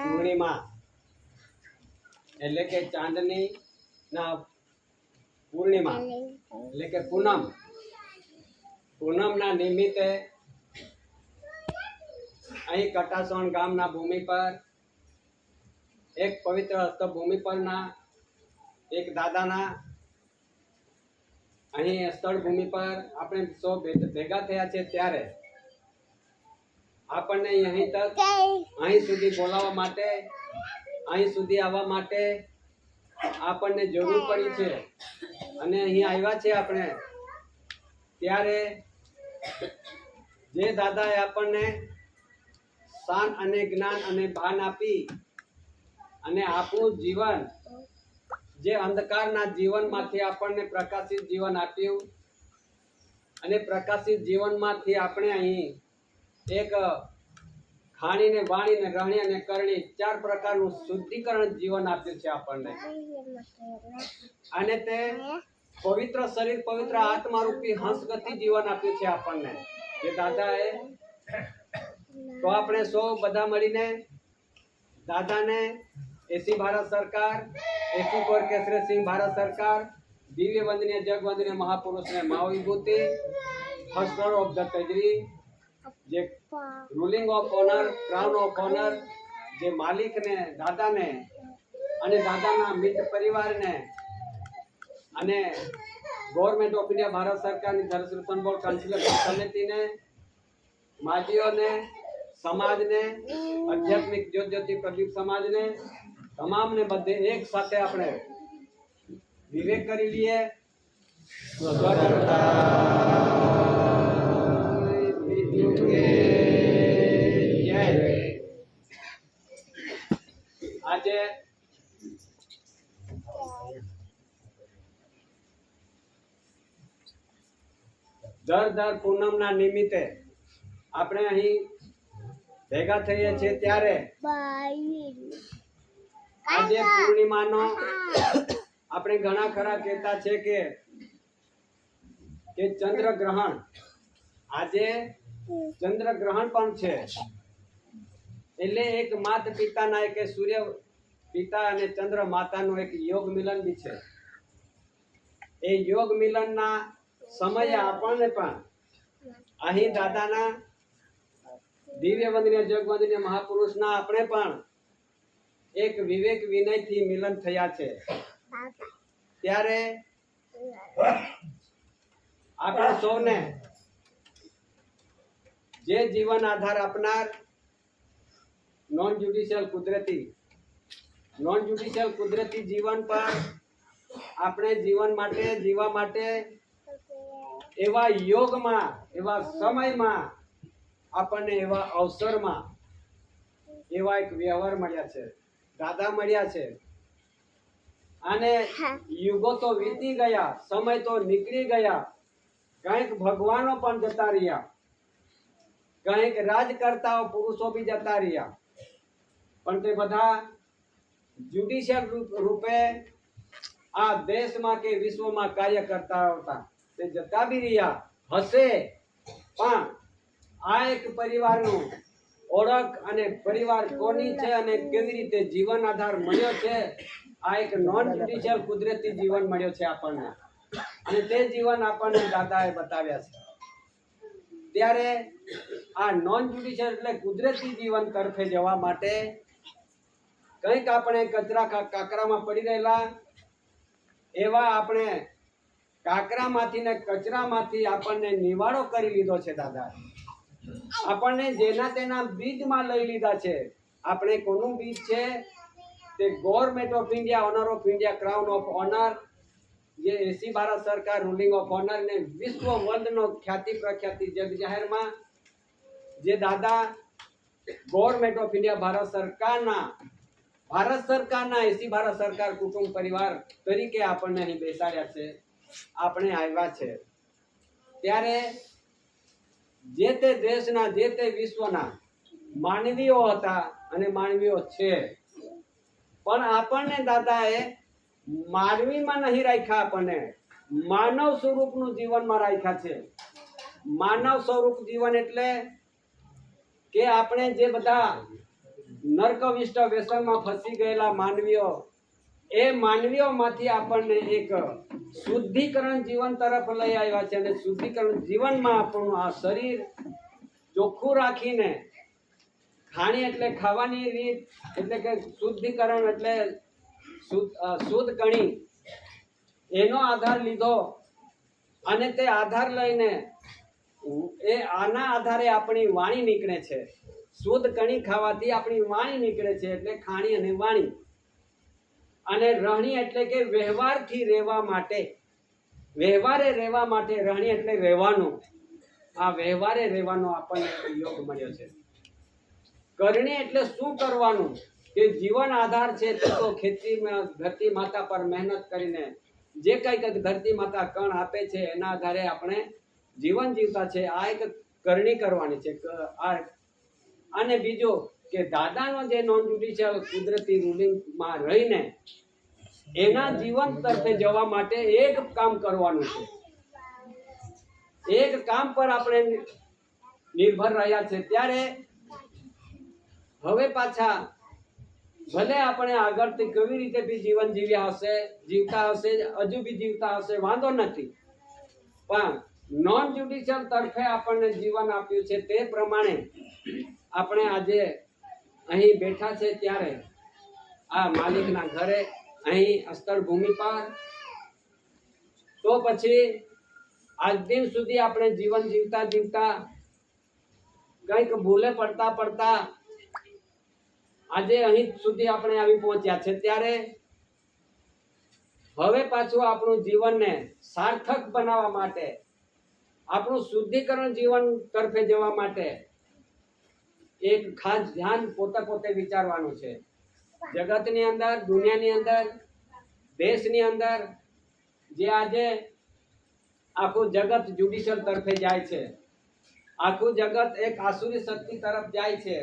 પૂર્ણિમા એટલે કે ચાંદની ના પૂર્ણિમા એટલે કે પૂનમ. પૂનમના નિમિત્તે અહીં કટાસણ ગામના ભૂમિ પર એક પવિત્ર હસ્ત ભૂમિ પરના એક દાદાના અહીં સ્થળ ભૂમિ પર આપણે સૌ ભેગા થયા છે ત્યારે આપણને અહીં સુધી બોલાવવા માટે, અહીં સુધી આવવા માટે આપણને જરૂર પડી છે. અને અહીં આવ્યા છે આપણે ત્યારે જે દાદાએ આપણને શાન અને જ્ઞાન અને ભાન આપી અને આપણું જીવન, જે અંધકારના જીવનમાંથી આપણને પ્રકાશિત જીવન આપ્યું અને પ્રકાશિત જીવનમાંથી આપણે અહીં એક ખાણીને, વાણીને, રહણી અને કરણી 4 પ્રકારનું શુદ્ધિકરણ જીવન આપ્યું છે આપણને. અને તે પવિત્ર શરીર, પવિત્ર આત્મા રૂપી હંસગતિ જીવન આપ્યું છે આપણને જે દાદાએ. તો આપણે સૌ બધા મળીને દાદાને એસી ભારત સરકાર, એસી કોર કેસરી સિંહ ભારત સરકાર, દિવ્ય વંદનીય જગ વંદનીય મહાપુરુષને માવ વિભૂતિ, ફર્સ્ટ ઓફ ધ તેજરી, જે ruling of honour, crown of honour, જે માલિકને, દાદાને અને દાદાના મિત્ર પરિવારને અને ગવર્મેન્ટ ઓફ ઇન્ડિયા ભારત સરકારની ધરશ્રી સંબોળ કાઉન્સિલર સમિતિને, માજીઓને, સમાજને, આધ્યાત્મિક જ્યોતિ પ્રદીપ સમાજને, તમામને બધે એક સાથે આપણે વિવેક કરી લઈએ. આજે દર પૂનમના નિમિત્તે આપણે અહીં ભેગા થઈએ છીએ ત્યારે આજે પૂર્ણિમાનો આપણે ઘણા ખરા કહેતા છે કે ચંદ્રગ્રહણ, આજે ચંદ્રગ્રહણ પણ છે. એટલે એક માતા પિતાના, એક સૂર્ય પિતા અને ચંદ્ર માતાનું એક યોગ મિલન બી છે. એ યોગ મિલનના સમયે આપણને પણ અહીં દાદાના દિવ્ય વંદનીય જગ વંદનીય મહાપુરુષના આપણે પણ એક વિવેક વિનયથી મિલન થયા છે. ત્યારે આપણે સૌને જે જીવન આધાર આપનાર નોન જ્યુડિશિયલ કુદરતી જીવન પર આપણે જીવન માટે, જીવવા માટે એવા યોગમાં, એવા સમયમાં, આપણને એવા અવસરમાં એવા એક વ્યવહાર મળ્યા છે, દાદા મળ્યા છે. અને યુગો તો વીતી ગયા, સમય તો નીકળી ગયા, કંઈક ભગવાનો પણ જતા રહ્યા, કંઈક રાજકર્તાઓ પુરુષો બી જતા રહ્યા, પણ તે બધા જ્યુડિશિયલ રૂપે આ દેશમાં કે વિશ્વમાં કાર્ય કરતા હતા. તે જતા બી રહ્યા હશે, પણ આ એક પરિવારનું ઓળખ અને પરિવાર કોની છે અને કેવી રીતે જીવન આધાર મળ્યો છે, આ એક નોન જ્યુડિશિયલ કુદરતી જીવન મળ્યો છે આપણને. અને તે જીવન આપણને દાદાએ બતાવ્યા છે. ત્યારે આ નોન જ્યુડિશિયલ એટલે કુદરતી જીવન તરફે જવા માટે કંઈક આપણે કાકરામાં પડી રહેલા એવા આપણે કાકરામાંથી ને કચરામાંથી આપણને નિવાડો કરી લીધો છે દાદા. આપણને જેના તેના બીજમાં લઈ લીધા છે. આપણે કોનું બીજ છે? તે government of India, honour of India, crown of honour, જે એસી ભારત સરકાર, રૂલિંગ ઓફ ઓનર ને વિશ્વ વર્લ્ડનો ખ્યાતિ પ્રખ્યાતિ જગ જાહેરમાં જે દાદા ગવર્મેન્ટ ઓફ ઇન્ડિયા ભારત સરકારના એસી ભારત સરકાર કુટુંબ પરિવાર તરીકે આપણને અહીં બેસાડ્યા છે, આપણે આવ્યા છે. ત્યારે જે તે દેશના, જે તે વિશ્વના માનવીઓ હતા અને માનવીઓ છે, પણ આપણને દાદાએ માનવીમાં નહીં રાખ્યા, આપણને માનવ સ્વરૂપનું જીવનમાં રાખ્યા છે. માનવ સ્વરૂપ જીવન એટલે કે આપણે જે બધા નર્કવિષ્ટ વ્યસનમાં ફસી ગયેલા માનવીઓ, એ માનવીઓમાંથી આપણને એક શુદ્ધિકરણ જીવન તરફ લઈ આવ્યા છે. અને શુદ્ધિકરણ જીવનમાં આપણું આ શરીર ચોખ્ખું રાખીને, ખાણી એટલે ખાવાની રીત, એટલે કે શુદ્ધિકરણ એટલે શુદ્ધ કણી, એનો આધાર લીધો. અને તે આધાર લઈને આના આધારે આપણી વાણી નીકળે છે. શુદ્ધ કણી ખાવાથી આપણી વાણી નીકળે છે, એટલે ખાણી અને વાણી. અને રહણી એટલે કે વ્યવહારથી રહેવા માટે, વ્યવહારે રહેવા માટે. રહણી એટલે રહેવાનું. આ વ્યવહારે રહેવાનો આપણને યોગ મળ્યો છે. કરણી એટલે શું કરવાનું, કે જીવન આધાર છે તે તો ખેતીમાં ધરતી માતા પર મહેનત કરીને જે કંઈક ધરતી માતા કણ આપે છે એના આધારે આપણે જીવન જીવતા છે. આ એક કરણી કરવાની છે. અને બીજો કે દાદાનો જે નોન જ્યુડિશિયલ કુદરતી રૂલિંગમાં રહીને એના જીવન તરફે જવા માટે એક કામ કરવાનું છે. એક કામ પર આપણે નિર્ભર રહ્યા છે. ત્યારે હવે પાછા ભલે આપણે આગળથી કેવી રીતે બી જીવન જીવતા હશે, હજુ બી જીવતા હશે, વાંધો નથી, પણ નોન જ્યુડિશિયલ તરફે આપણને જીવન આપ્યું છે તે પ્રમાણે આપણે આજે અહીં બેઠા છે. ત્યારે આ માલિકના ઘરે, અહીં અસ્તર ભૂમિ પર, તો પછી આજ દિન સુધી આપણે જીવન જીવતા કંઈક ભૂલે પડતા આજે અહીં સુધી આપણે આવી પહોંચ્યા છે. ત્યારે હવે પાછું આપણું જીવનને સાર્થક બનાવવા માટે, આપણું શુદ્ધિકરણ જીવન તરફે જવા માટે એક ખાસ ધ્યાન પોતે વિચારવાનું છે. જગતની અંદર, દુનિયાની અંદર, દેશની અંદર જે આજે આખું જગત જ્યુડિશિયલ તરફે જાય છે, આખું જગત એક આસુરી શક્તિ તરફ જાય છે.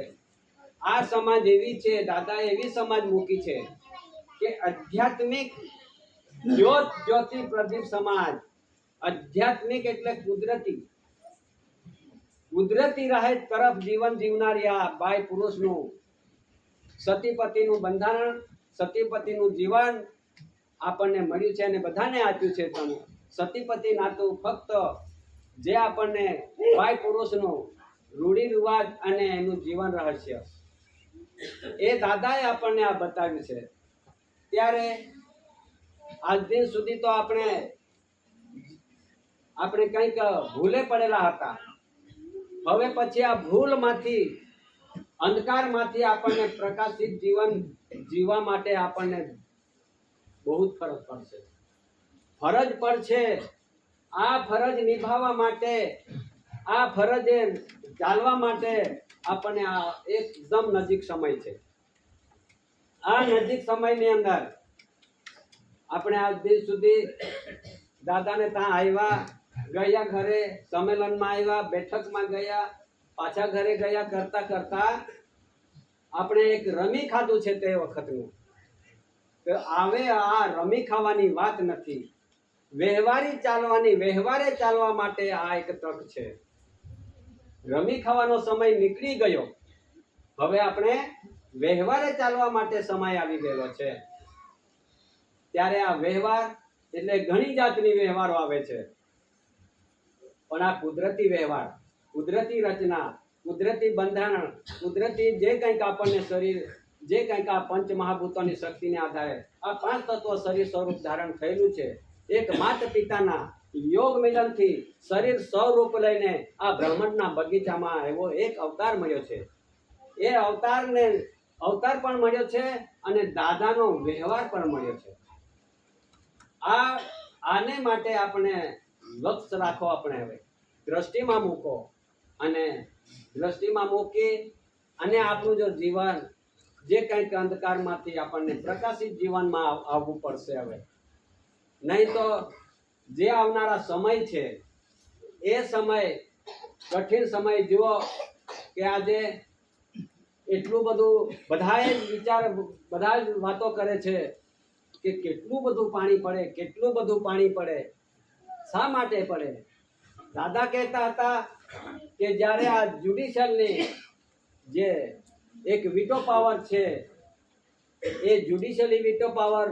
આ સમાજ એવી છે, દાદા એવી સમાજ મૂકી છે કે આધ્યાત્મિક જ્યોતિ પ્રદીપ સમાજ. આધ્યાત્મિક એટલે કુદરતી રાહ તરફ જીવન જીવનારી આ બાઈ પુરુષનું સતીપતિનું બંધારણ, સતીપતિનું જીવન આપણને મળ્યું છે અને બધાને આપ્યું છે. પણ સતીપતિ નાતું ફક્ત જે આપણને બાઈ પુરુષનું રૂઢિરિવાજ અને એનું જીવન રહસ્ય એ દાદાએ આપણને આ બતાવ્યું છે. ત્યારે આજ દિન સુધી તો આપણે કંઈક ભૂલે પડેલા હતા. હવે પછી આ ભૂલમાંથી, અંધકારમાંથી આપણને પ્રકાશિત જીવન જીવવા માટે આપણને બહુ જ ફરજ પડશે. આ ફરજ નિભાવવા માટે, આ ફરજ ચાલવા માટે આપણને આ એકદમ નજીક સમય છે. આ નજીક સમયની અંદર આપણે આજ દિન સુધી દાદાને ત્યાં આવ્યા, ગયા, ઘરે સંમેલનમાં આવ્યા, બેઠકમાં ગયા, પાછા ઘરે ગયા, કરતા આપણે એક રમી ખાધું છે તે વખતનું. હવે આ રમી ખાવાની વાત નથી, વ્યવહારે ચાલવા માટે આ એક તક છે. રમી ખાવાનો સમય નીકળી ગયો, હવે આપણે વ્યવહારે ચાલવા માટે સમય આવી ગયેલો છે. ત્યારે આ વ્યવહાર એટલે ઘણી જાતની વ્યવહારો આવે છે, પણ આ કુદરતી વ્યવહાર, કુદરતી રચના, કુદરતી બંધારણ, કુદરતી જે કંઈક આપણને શરીર, જે કંઈક આ પંચ મહાભૂતોની શક્તિને આધારે આ 5 તત્વ શરીર સ્વરૂપ ધારણ થયેલું છે. એક માતા પિતાના યોગ મિલનથી શરીર સ્વરૂપ લઈને આ બ્રહ્માંડના બગીચામાં એવો એક અવતાર મળ્યો છે. એ અવતાર પણ મળ્યો છે અને દાદાનો વ્યવહાર પણ મળ્યો છે. આને માટે આપણે લક્ષ્ય રાખો, આપણે હવે દ્રષ્ટિમાં મૂકો, અને દ્રષ્ટિમાં મૂકી અને આપણું જો જીવન જે કંઈક અંધકારમાંથી આપણને પ્રકાશિત જીવનમાં આવવું પડશે. હવે નહીં તો જે આવનારા સમય છે એ સમય કઠિન સમય. જુઓ કે આજે એટલું બધું બધા જ વાતો કરે છે કે કેટલું બધું પાણી પડે, શા માટે પડે? દાદા કહેતા હતા કે જ્યારે આ જ્યુડિશિયલની જે એક વીટો પાવર છે, એ જ્યુડિશિયલી વીટો પાવર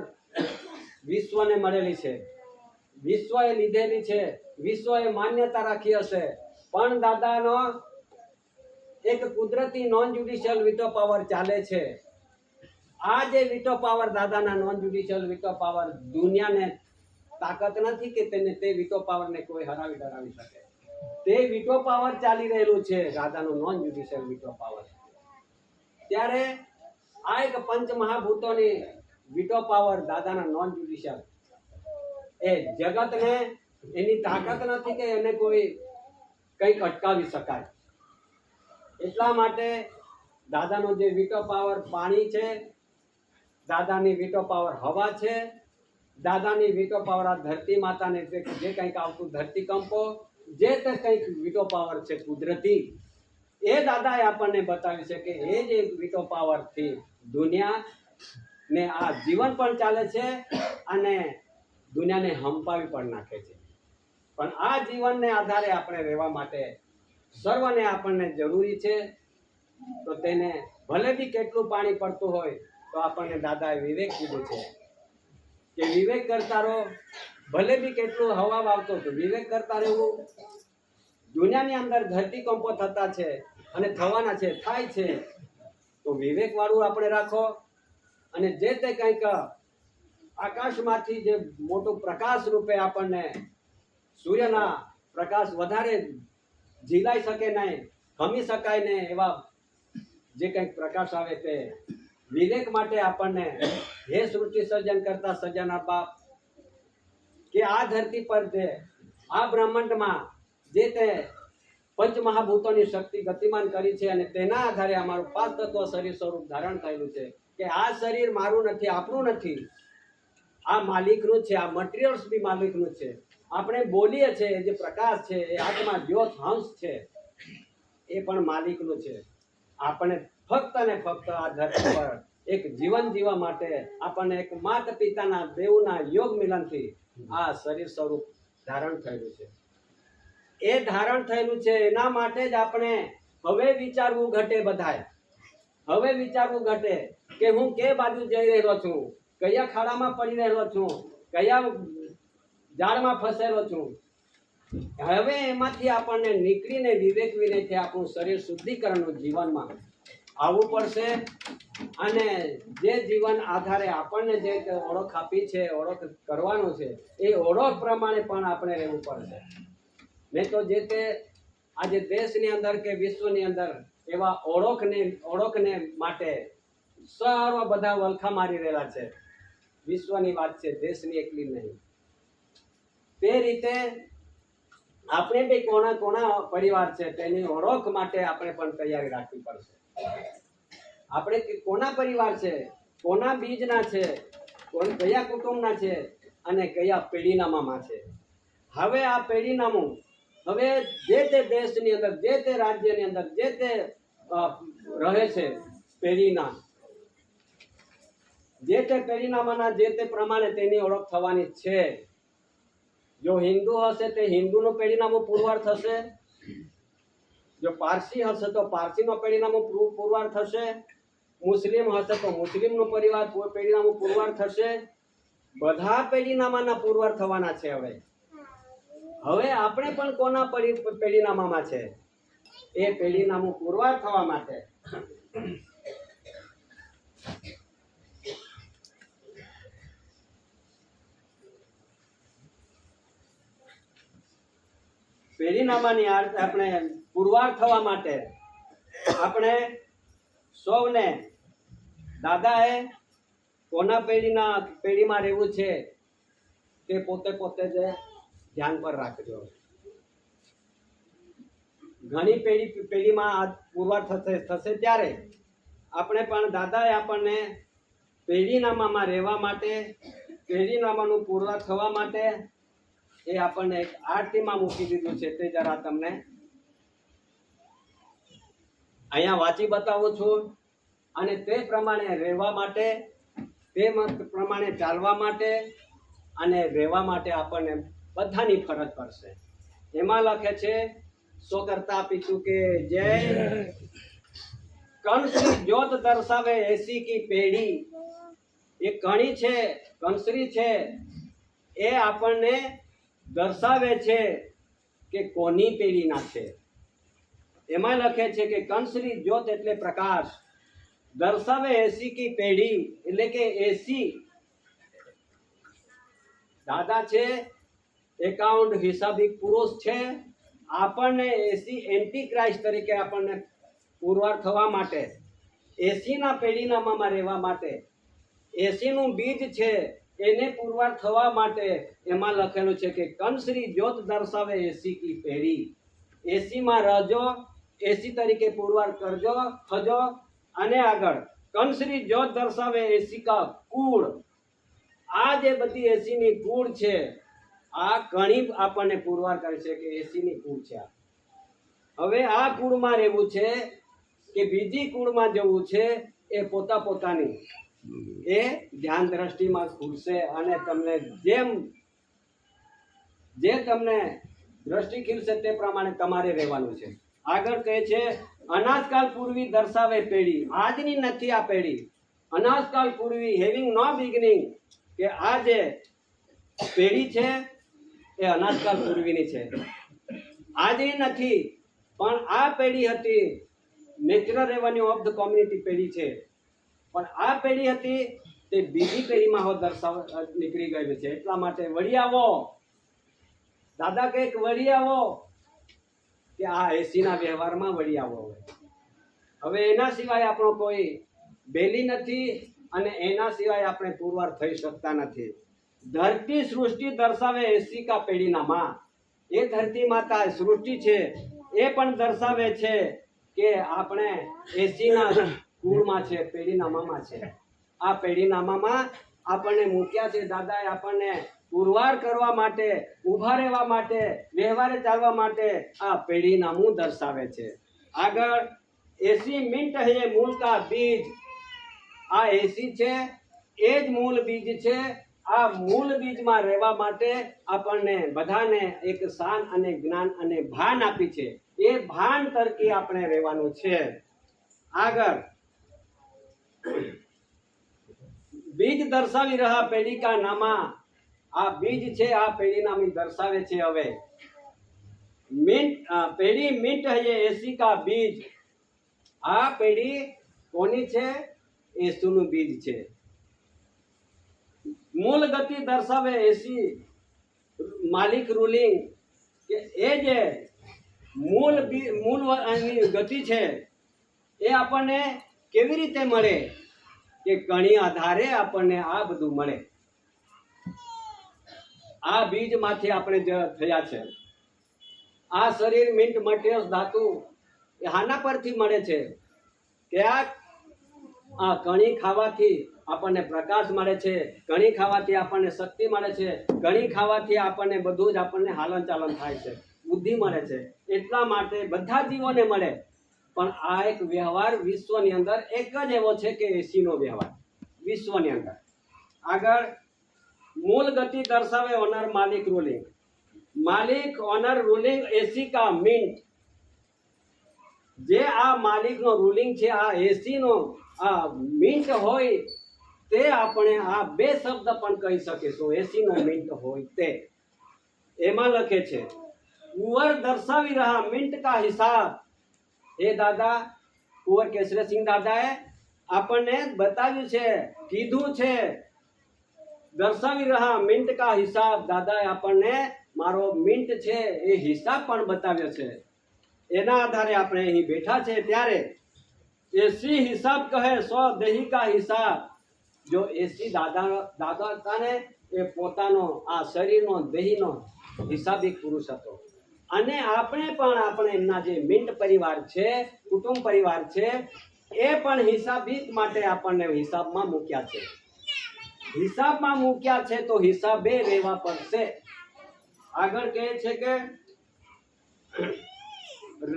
વિશ્વને મળેલી છે, વિશ્વએ લીધેલી છે, વિશ્વએ માન્યતા રાખી હશે. પણ દાદાનો એક કુદરતી નોન જ્યુડિશિયલ વીટો પાવર ચાલે છે. આ જે વીટો પાવર, દાદાના નોન જ્યુડિશિયલ વીટો પાવર, દુનિયાને તાકાત નથી કે તે વીટો પાવરને કોઈ હરાવી ડરાવી શકે. તે વીટો પાવર ચાલી રહેલું છે, દાદાનું નોન જ્યુડિશિયલ વીટો પાવર. ત્યારે આ એક પંચ મહાભૂતોની વીટો પાવર, દાદાના નોન જ્યુડિશિયલ, એ જગતને એની તાકાત નથી કે એને કોઈ કંઈક અટકાવી શકાય. એટલા માટે દાદાનો જે વીટો પાવર પાણી છે, દાદાની વીટો પાવર હવા છે, દાદાની વીટો પાવર આ ધરતી માતાને જે કંઈક આવતું ધરતીકંપો, જે તે કંઈક વીટો પાવર છે કુદરતી, એ દાદાએ આપણને બતાવ્યું છે કે એ જે વીટો પાવરથી દુનિયા ને આ જીવન પણ ચાલે છે અને દુનિયાને હંપાવી પણ નાખે છે. પણ આ જીવનને આધારે આપણે રહેવા માટે સર્વને આપણને જરૂરી છે. તો તેને ભલે બી કેટલું પાણી પડતું હોય તો આપણને દાદાએ વિવેક કીધું છે કે વિવેક કરતા રહો. ભલે બી કેટલું હવા વાવતો તો વિવેક કરતા રહેવું. દુનિયાની અંદર ધરતીકંપો થતા છે અને થવાના છે, થાય છે, તો વિવેક વાળું આપણે રાખો. અને જે તે કંઈક આકાશમાંથી જે મોટું પ્રકાશ રૂપે આપણને સૂર્યના પ્રકાશ વધારે ઝીલાઈ શકે નહીં, ખમી શકાય ને એવા જે કંઈક પ્રકાશ આવે તે વિવેક માટે આપણને હે સૃષ્ટિ સર્જન કરતા સર્જના બાપ, કે આ ધરતી પર જે આ બ્રહ્માંડમાં જે તે પંચમહાભૂતોની શક્તિ ગતિમાન કરી છે અને તેના આધારે અમારું 5 તત્વ શરીર સ્વરૂપ ધારણ થયેલું છે. કે આ શરીર મારું નથી, આપણું નથી, આ માલિકનું છે. આ મટીરિયલ્સ બી માલિકનું છે. આપણે બોલીએ છીએ, જે પ્રકાશ છે, એ આત્મા જ્યોત હંસ છે, એ પણ માલિકનું છે. આપણે ફક્ત ને ફક્ત આ ધરતી પર એક જીવન જીવવા માટે આપણને એક માતા પિતાના દેવના યોગ મિલનથી આ શરીર સ્વરૂપ ધારણ થયેલું છે. એ ધારણ થયેલું છે એના માટે જ આપણે હવે વિચારવું ઘટે. બધાએ હવે વિચારવું ઘટે કે હું કે બાજુ જઈ રહ્યો છું, કયા ખાડામાં પડી રહ્યો છું, કયા ઝાડમાં ફસેલો છું. હવે એમાંથી આપણને નીકળીને વિવેક વિનયથી આપણું શરીર શુદ્ધિકરણનું જીવનમાં આવવું પડશે. અને જે જીવન આધારે આપણને જે ઓળખ આપી છે, ઓળખ કરવાનું છે, એ ઓળખ પ્રમાણે પણ આપણે રહેવું પડશે. નહીં તો જે તે આજે દેશની અંદર કે વિશ્વની અંદર એવા ઓળખને માટે સર્વ બધા વલખા મારી રહેલા છે. વિશ્વની વાત છે, દેશની એકલી નહીં. તે રીતે આપણે બી કોના પરિવાર છે તેની ઓળખ માટે આપણે પણ તૈયારી રાખવી પડશે. આપણે કોના પરિવાર છે, કોના બીજના છે, કયા કુટુંબના છે અને કયા પેઢીનામામાં છે. હવે આ પેઢીનામું હવે જે તે દેશની અંદર, જે તે રાજ્યની અંદર, જે તે રહે છે પેઢીના, જે તે પેઢીનામાના જે તે પ્રમાણે તેની ઓળખ થવાની છે. જો હિન્દુ હશે તે હિન્દુનું પેઢીનામું પુરવાર થશે, જો પારસી હશે તો પારસીનું પેઢીનામું પુરવાર થશે, મુસ્લિમ હશે તો મુસ્લિમનું પેઢીનામું પુરવાર થશે. બધા પેઢીનામાના પુરવાર થવાના છે. હવે આપણે પણ કોના પેઢીનામામાં છે એ પેઢીનામું પુરવાર થવા માટે પેઢીનામાની આપણે પુરવાર થવા માટે આપણે સૌને દાદાએ કોના પેઢીમાં રહેવું છે તે પોતે જ ધ્યાન પર રાખજો. ઘણી પેઢીમાં પુરવાર થશે ત્યારે આપણે પણ દાદાએ આપણને પેઢીનામામાં રહેવા માટે, પેઢીનામાનું પુરવાર થવા માટે એ આપણને એક આરતીમાં મૂકી દીધું છે. તે જરા તમને અહીંયા વાંચી બતાવું છું. અને તે પ્રમાણે રહેવા માટે, તે પ્રમાણે ચાલવા માટે અને રહેવા માટે આપણને બધાની ફરજ પડશે. એમાં લખે છે, સો કરતા પિતુ કે જય, કંસરી જ્યોત દર્શાવે એસી કી પેઢી. એ કણી છે, કંસરી છે, એ આપણને દર્શાવે છે કે કોની પેઢીના છે. એમાં લખે છે કે કંસરી જ્યોત એટલે પ્રકાશ, દર્શાવે એસી કી પેઢી એટલે કે એસી દાદા છે, એકાઉન્ટ હિસાબિક પુરુષ છે. આપણને એસી એન્ટી ક્રાઇસ્ટ તરીકે આપણને પુરવાર થવા માટે, એસીના પેઢીનામાં રહેવા માટે, એસીનું બીજ છે એને પુરવાર થવા માટે એમાં લખેલું છે કે કંસરી જ્યોત દર્શાવે એસી કી પેઢી. એસીમાં રહેજો, એસી તરીકે પુરવાર કરજો, થજો. અને આગળ કંસરી જ્યોત દર્શાવે એસી કા કુળ. આ જે બધી એસીની કુળ છે, આ ઘણી આપણને પુરવાર કરે છે કે એસીની કુળ છે. હવે આ કુળમાં રહેવું છે કે બીજી કુળમાં જવું છે, એ પોતાની એ ધ્યાન દ્રષ્ટિમાં ખુલશે અને તમને જે તમને દ્રષ્ટિ ખીલશે તે પ્રમાણે તમારે રહેવાનું છે. આગળ કહે છે અનાજકાલ પૂર્વી દર્શાવે પેઢી. આજની નથી આ પેઢી. અનાજકાલ પૂર્વી હેવિંગ નો બિગિનિંગ, કે આ જે પેઢી છે એ અનાજકાલ પૂર્વીની છે, આજની નથી. પણ આ પેઢી હતી natural revenue of the community પેઢી છે. પણ આ પેઢી હતી તે બીજી પેઢીમાં નીકળી ગઈ છે. એટલા માટે વળી આવો, દાદા કંઈક વળી આવો, કે આ એસીના વ્યવહારમાં વળી આવો. હવે એના સિવાય આપણો કોઈ બેલી નથી અને એના સિવાય આપણે પુરવાર થઈ શકતા નથી. ધરતી સૃષ્ટિ દર્શાવે એસી કા પેઢીના માં. એ ધરતી માતા સૃષ્ટિ છે એ પણ દર્શાવે છે કે આપણે એસીના કુળમાં છે, પેઢીનામામાં છે. આ પેઢીનામામાં આપણને મૂક્યા છે દાદાએ. આપણને પુરવાર કરવા માટે, ઊભા રહેવા માટે, વ્યવહારે ચાલવા માટે આ પેઢીનામું દર્શાવે છે. આગળ એસી મિન્ટ હે મૂળ કા બીજ. આ એસી છે એ જ મૂળ બીજ છે. આ મૂળ બીજમાં રહેવા માટે આપણને બધાને એક શાન અને જ્ઞાન અને ભાન આપી છે. એ ભાન તરકી આપણે રહેવાનું છે. આગળ બીજ દર્શાવી રહ્યા પેઢી કા નામા. આ બીજ છે, આ પેઢી નામી દર્શાવે છે. હવે પેઢી મિન્ટ હે એસી કા બીજ. આ પેઢી કોની છે? એસુનું બીજ છે. મૂળ ગતિ દર્શાવે એસી માલિક રૂલિંગ, કે એ જે મૂળ ગતિ છે એ આપણને કેવી રીતે મળે? કે કણી આધારે આપણને આ બધું મળે. આ બીજમાંથી આપણે થયા છે. આ શરીર મિન્ટ મટીરિયલ્સ ધાતુ એ હાના પરથી મળે છે? કે આ કણી ખાવાથી આપણને પ્રકાશ મળે છે, કણી ખાવાથી આપણને શક્તિ મળે છે, કણી ખાવાથી આપણને બધું જ આપણને હાલન ચાલન થાય છે, બુદ્ધિ મળે છે. એટલા માટે બધા જીવોને મળે. પણ આ એક વ્યવહાર વિશ્વની અંદર એક જ એવો છે કે એસીનો વ્યવહાર વિશ્વની અંદર. આગળ મૂળ ગતિ દર્શાવે ઓનર માલિક રૂલિંગ. માલિક ઓનર રૂલિંગ એસી કા મિન્ટ. જે આ માલિકનો રૂલિંગ છે, આ એસીનો આ મિન્ટ હોય તે આપણે આ બે શબ્દ પણ કહી શકીશું. એસીનો મિન્ટ હોય તે. એમાં લખે છે કુંવર દર્શાવી રહ્યા મિન્ટ કા હિસાબ. એ દાદા કુંવર કેશરીસિંહ દાદાએ આપણને બતાવ્યું છે, કીધું છે. દર્શાવી રહ્યા મિન્ટ કા હિસાબ. દાદાએ આપણને મારો મિન્ટ છે એ હિસાબ પણ બતાવ્યો છે. એના આધારે આપણે અહીં બેઠા છે. ત્યારે એસી હિસાબ કહે સ્વ દેહી કા હિસાબ. જો એસી દાદા હતા ને એ પોતાનો આ શરીરનો દેહીનો હિસાબિક પુરુષ હતો. અને આપણે એમના જે મિન્ટ પરિવાર છે, કુટુંબ પરિવાર છે, એ પણ હિસાબિક માટે આપણને હિસાબમાં મૂક્યા છે. હિસાબમાં મૂક્યા છે તો હિસાબે રહેવા પડશે. આગળ કહે છે કે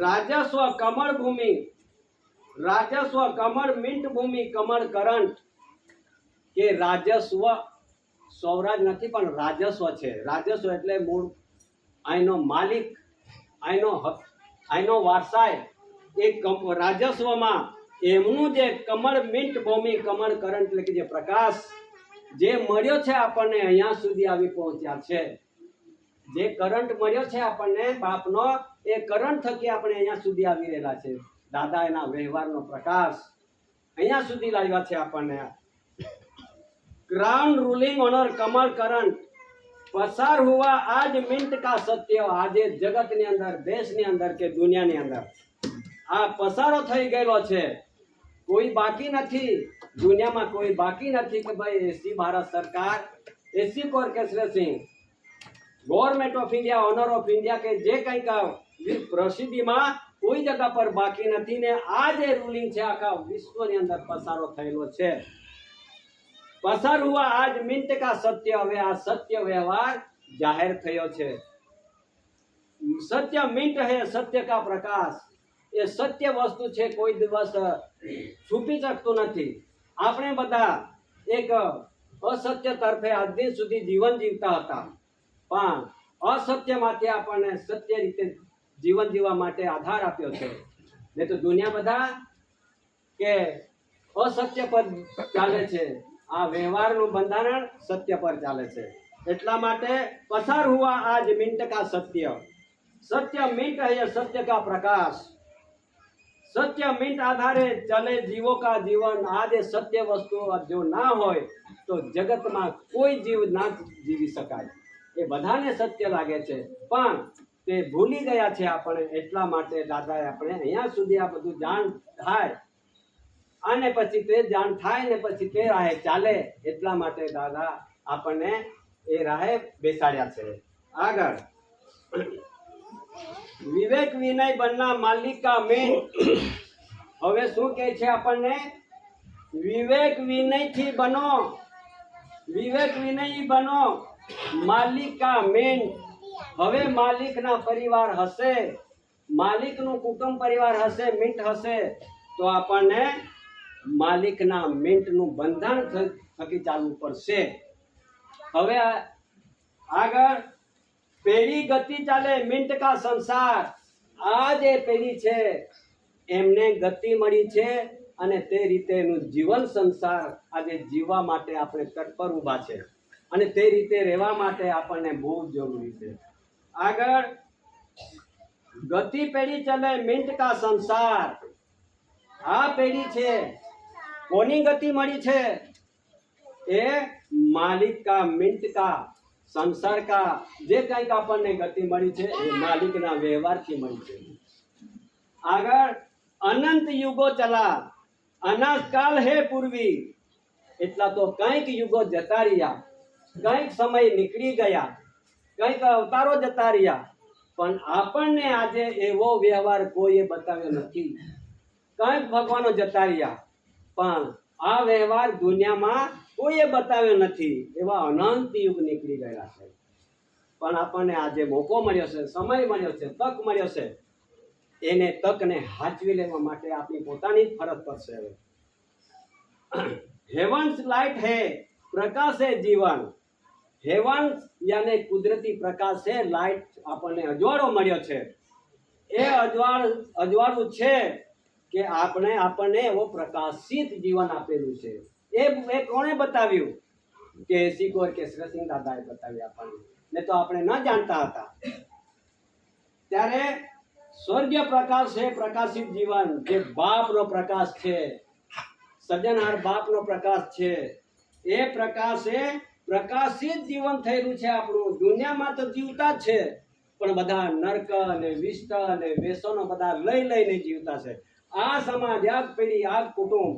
રાજસ્વ કમળ ભૂમિ. રાજસ્વ કમળ મિન્ટ ભૂમિ કમળ કરંટ. કે રાજસ્વ સ્વરાજ નથી પણ રાજસ્વ છે. રાજસ્વ એટલે મૂળ અહીંનો માલિક, અહીંનો વારસાઈ. એક રાજસ્વમાં એમનું જે કમળ મિન્ટ ભૂમિ કમળ કરંટ એટલે કે જે પ્રકાશ જે મળ્યો છે આપણને અહીંયા સુધી આવી પહોંચ્યા છે, જે કરંટ મળ્યો છે આપણને બાપનો, એ કરંટ થકી આપણે અહીંયા સુધી આવી રહેલા છે. દાદા એના વ્યવહારનો પ્રકાશ અહીંયા સુધી લાવ્યા છે આપણને. क्राउन रूलिंग ऑनर कमल करंट पसार हुआ आज मिंट का सत्य. આજે જગતની અંદર, દેશની અંદર કે દુનિયાની અંદર આ પસારો થઈ ગયેલો છે. કોઈ બાકી નથી દુનિયામાં, કોઈ બાકી નથી કે ભાઈ એસી ભારત સરકાર, એસી corporation, government of India, honour of India કે જે કંઈક પ્રસિદ્ધિમાં કોઈ જગ્યા પર બાકી નથી. ને આ જે રૂલિંગ છે આખા વિશ્વની અંદર પસારો થયેલો છે. पसार हुआ आज मिंट का सत्य. હવે આ સત્ય વ્યવહાર જાહેર થયો છે. સત્ય મિંટ હે, સત્ય કા પ્રકાશ. એ સત્ય વસ્તુ છે, કોઈ દિવસ છુપી શકતું નથી. આપણે બધા એક અસત્ય તરફે આજ દિન સુધી જીવન જીવતા હતા, પણ અસત્યમાંથી આપણને સત્ય રીતે જીવન જીવવા માટે આધાર આપ્યો છે. નહીં તો દુનિયા બધા કે અસત્ય પર ચાલે છે. આ વ્યવહારનું બંધારણ સત્ય પર ચાલે છે. એટલા માટે પસાર હુઆ આજ મિંટ કા સત્ય. સત્ય મિંટ હૈ, સત્ય કા પ્રકાશ. સત્ય મિંટ આધારે ચલે જીવો કા જીવન. આ જે સત્ય વસ્તુ જો ના હોય તો જગતમાં કોઈ જીવ ના જીવી શકાય. એ બધાને સત્ય લાગે છે, પણ તે ભૂલી ગયા છે આપણે. એટલા માટે દાદાએ આપણે અહીંયા સુધી આ બધું જાણ થાય, અને પછી તે જાણ થાય ને પછી તે રાહે ચાલે. એટલા માટે દાદા આપણને એ રાહે બેસાડ્યા છે. આગળ વિવેક વિનય બનના માલિક કા મેન. હવે શું કહે છે આપણને? વિવેક વિનય થી બનો, વિવેક વિનય બનો માલિક કા મેન. હવે માલિકના પરિવાર હશે, માલિકનું કુટુંબ પરિવાર હશે, મિન્ટ હશે, તો આપણને માલિકના મિન્ટનું બંધન થકી ચાલવું પડશે. હવે આગળ પેઢી ગતિ ચાલે મિન્ટ કા સંસાર. આ જે પેઢી છે એમને ગતિ મળી છે, અને તે રીતેનું જીવન સંસાર આજે જીવવા માટે આપણે તત્પર ઊભા છે, અને તે રીતે રહેવા માટે આપણને બહુ જરૂરી છે. આગળ ગતિ પેઢી ચાલે મિન્ટ કા સંસાર. આ પેઢી છે, કોની ગતિ મળી છે? એ માલિક કા મિન્ટ કા સંસાર કા જે કંઈક આપણને ગતિ મળી છે એ માલિકના વ્યવહારથી મળી છે. આગળ અનંત યુગો ચલા અનાજ કાલ હે પૂર્વી. એટલા તો કંઈક યુગો જતા રહ્યા, કંઈક સમય નીકળી ગયા, કંઈક અવતારો જતા રહ્યા, પણ આપણને આજે એવો વ્યવહાર કોઈએ બતાવ્યો નથી. કંઈક ભગવાનો જતા રહ્યા, પણ આ વ્યવહાર દુનિયામાં કોઈએ બતાવ્યો નથી. એવા અનંત યુગ નીકળી ગયા છે, પણ આપણને આજે મોકો મળ્યો છે, સમય મળ્યો છે, તક મળ્યો છે. એને તકને હાચવી લેવા માટે આપણી પોતાની જ ફરજ પડશે. હવે હેવન્સ લાઇટ હે, પ્રકાશ હે જીવન. હેવન્સ યાને કુદરતી પ્રકાશ છે, લાઇટ આપણને અજવાળો મળ્યો છે. એ અજવાળું છે કે આપણને એવો પ્રકાશિત જીવન આપેલું છે. એ કોણે બતાવ્યું? કે શીખોર કે શ્રીસિંહ દાદાએ બતાવ્યું આપણને, ને તો આપણે ન જાણતા હતા. ત્યારે સ્વર્ગીય પ્રકાશ છે, પ્રકાશિત જીવન, જે બાપનો પ્રકાશ છે, સર્જનહાર બાપનો પ્રકાશ છે. એ પ્રકાશે પ્રકાશિત જીવન થયેલું છે આપણું. દુનિયામાં તો જીવતા જ છે, પણ બધા નર્ક અને વિષ્ટ અને વ્યસનો બધા લઈને જીવતા છે. આ સમાજ, આ પેઢી, આ કુટુંબ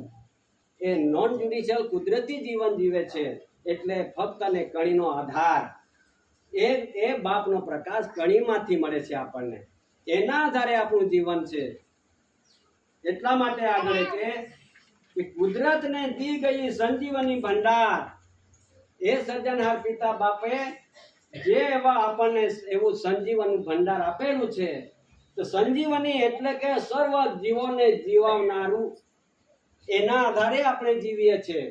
એ નોન જ્યુડિશિયલ કુદરતી જીવન જીવે છે. એટલે ફક્ત અને કણીનો આધાર એ બાપનો પ્રકાશ કણીમાંથી મળે છે આપણને. એના આધારે આપણું જીવન છે. એટલા માટે આગળ કે કુદરતને દી ગઈ સંજીવની ભંડાર. એ સર્જનહાર પિતા બાપે જે એવા આપણને એવું સંજીવન ભંડાર આપેલું છે. તો સંજીવની એટલે કે સર્વ જીવોને જીવાવનારું, એના આધારે આપણે જીવીએ છીએ.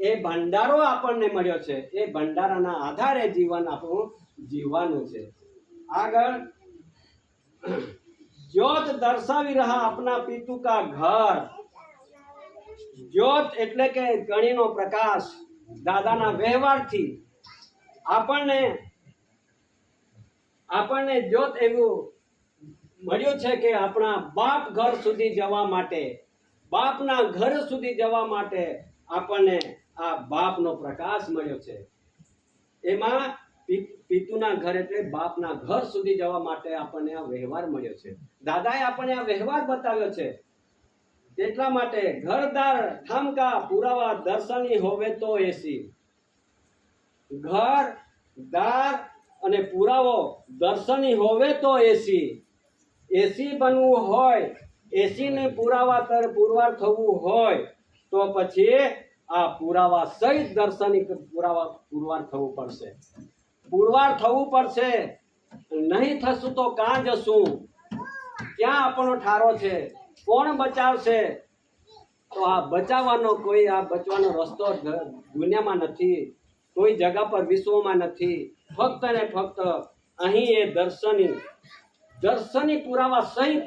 એ ભંડારો આપણને મળ્યો છે, એ ભંડારાના આધારે જીવન આપણું જીવવાનું છે. આગળ જ્યોત દર્શાવી રહ્યા આપના પિતુ કા ઘર. જ્યોત એટલે કે ગણીનો પ્રકાશ દાદાના વ્યવહારથી આપણને જ્યોત એવું મળ્યું છે કે આપણા બાપ ઘર સુધી જવા માટે, બાપના ઘર સુધી જવા માટે આપણને આ બાપનો પ્રકાશ મળ્યો છે. એમાં પિતુના ઘર એટલે બાપના ઘર સુધી જવા માટે આપણને આ વ્યવહાર મળ્યો છે. દાદાએ આપણને આ વ્યવહાર બતાવ્યો છે. એટલા માટે ઘરદાર ઠામકા પુરાવા દર્શની હોવે તો એસી. ઘર દાર અને પુરાવો દર્શની હોવે તો એસી. એસી બનવું હોય, એસી ને પુરવાર થવું હોય તો પછી આ પુરાવા સહિત દર્શની પુરવાર થવું પડશે. પુરવાર થવું પડશે. નહીં થશું તો કાં જશું? ક્યાં આપણો ઠારો છે? કોણ બચાવશે? તો આ બચાવવાનો કોઈ, આ બચવાનો રસ્તો દુનિયામાં નથી, કોઈ જગા પર વિશ્વમાં નથી. ફક્ત ને ફક્ત અહીં એ દર્શની પુરાવા સહિત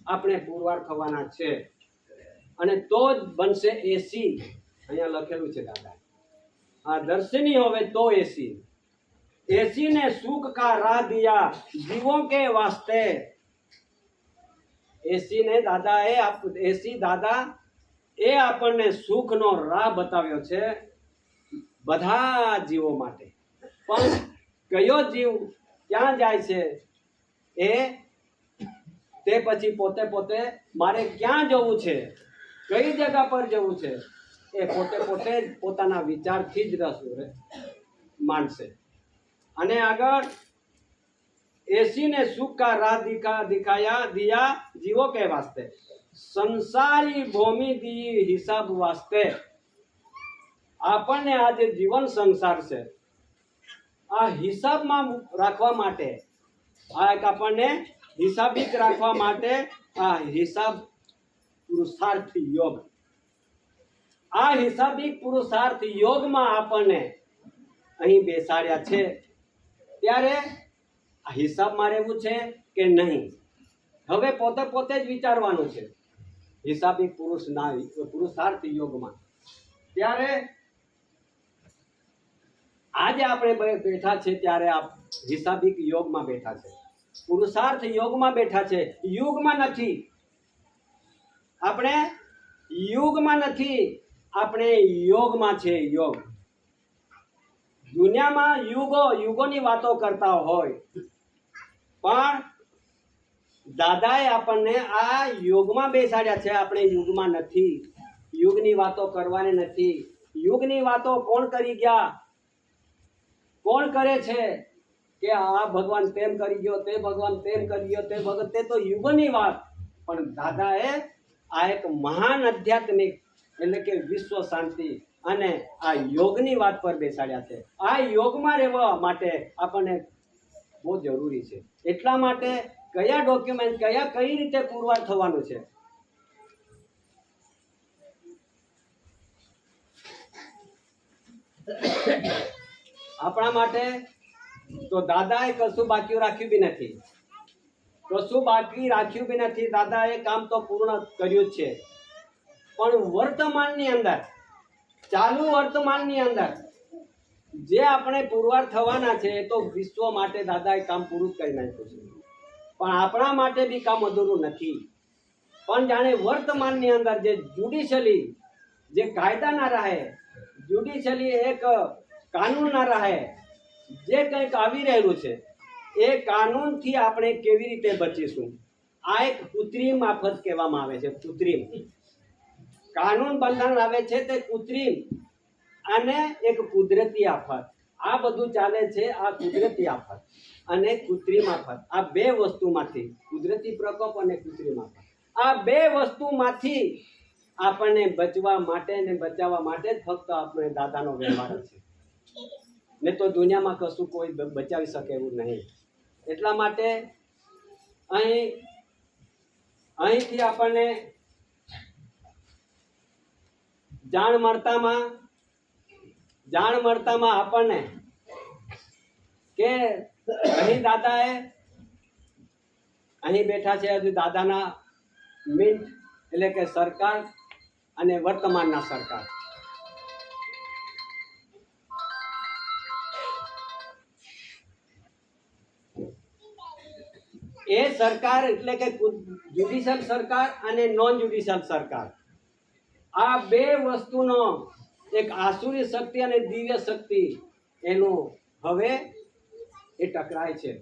આપણે પુરવાર થવાના છે. અને તો જ બનશે એસી. અહીંયા લખેલું છે દાદા, આ દર્શની હવે તો એસી. एसी ने सुख का राह दिया जीवों के वास्ते. एसी ने दादा एसी दादा એ આપણને સુખનો રાહ બતાવ્યો છે બધા જીવો માટે. પણ કયો જીવ ક્યાં જાય છે તે પછી પોતે મારે ક્યાં જવું છે, કઈ જગ્યા પર જવું છે, એ પોતે પોતાના વિચારથી જ માનશે. અને આગળ एसी ने सुख का राह दिखाया दिया जीवों के वास्ते, संसारी भूमि दी हिसाब वास्ते. આપણને આ જે જીવન સંસાર છે આ હિસાબમાં રાખવા માટે, આ એક આપણને હિસાબિક રાખવા માટે આ હિસાબ પુરુષાર્થ યોગ, આ હિસાબિક પુરુષાર્થ યોગમાં આપણને અહીં બેસાડ્યા છે. ત્યારે આ હિસાબમાં રહેવું છે કે નહીં, હવે પોતે જ વિચારવાનું છે હિસાબિક પુરુષાર્થ યોગમાં. ત્યારે આજે આપણે બેઠા છે ત્યારે આ હિસાબિક યોગમાં બેઠા છે, પુરુષાર્થ યોગમાં બેઠા છે. યુગમાં નથી, આપણે યુગમાં નથી, આપણે યોગમાં છે. યોગ દુનિયામાં યુગોની વાતો કરતા હોય, પણ દાદાએ આપણને આ યુગમાં બેસાડ્યા છે. આપણે યુગમાં નથી, યુગની વાતો કરવાની નથી. યુગની વાતો કોણ કરી ગયા, કોણ કરે છે કે આ ભગવાન તેમ કરી ગયો, તે ભગવાન તેમ કરી ગયો, તે ભગવાન, તે તો યુગની વાત. પણ દાદાએ આ એક મહાન આધ્યાત્મિક એટલે કે વિશ્વ શાંતિ અને આ યોગની વાત પર બેસાડ્યા છે. આ યોગમાં રહેવા માટે આપણને બહુ જરૂરી છે. એટલા માટે કયા ડોક્યુમેન્ટ કઈ રીતે પુરવાર થવાનું છે, આપણા માટે તો દાદાએ કશું બાકી રાખ્યું બી નથી, કશું બાકી રાખ્યું બી નથી. દાદાએ કામ તો પૂર્ણ કર્યું જ છે. પણ વર્તમાનની અંદર, ચાલુ વર્તમાનની અંદર જે આપણે પુરવાર થવાના છે એ તો વિશ્વ માટે દાદાએ કામ પૂરું કરી નાખ્યું છે. પણ આપણા માટે બી કામ અધૂરું નથી. પણ જાણે વર્તમાનની અંદર જે જ્યુડિશિયલી, જે કાયદાના રાહે, જ્યુડિશિયલી એક કાનૂનના રાહે જે કંઈક આવી રહેલું છે એ કાનૂનથી આપણે કેવી રીતે બચીશું, આ એક કૃત્રિમ આફત કહેવામાં આવે છે. કૃત્રિમ કાનૂન બંધારણ આવે છે તે કૃત્રિમ અને એક કુદરતી આફત. આ બધું ચાલે છે. આ કુદરતી આફત અને કૃત્રિમ આફત, આ બે વસ્તુમાંથી, કુદરતી પ્રકોપ અને કૃત્રિમ આફત, આ બે વસ્તુમાંથી આપણને બચવા માટે ને બચાવવા માટે જ ફક્ત આપણે દાદાનો વ્યવહાર છે. ને તો દુનિયામાં કશું કોઈ બચાવી શકે એવું નહીં. એટલા માટે અહીંથી આપણને જાણ મળતામાં આપણને કે અહીં દાદાએ અહીં બેઠા છે. હજુ દાદાના મિન્ટ એટલે કે સરકાર અને વર્તમાનના સરકાર. એ સરકાર એટલે કે જ્યુડિશિયલ સરકાર અને નોન જ્યુડિશિયલ સરકાર, આ બે વસ્તુનો એક આસુરી શક્તિ અને દિવ્ય શક્તિ એનું હવે એ ટકરાય છે.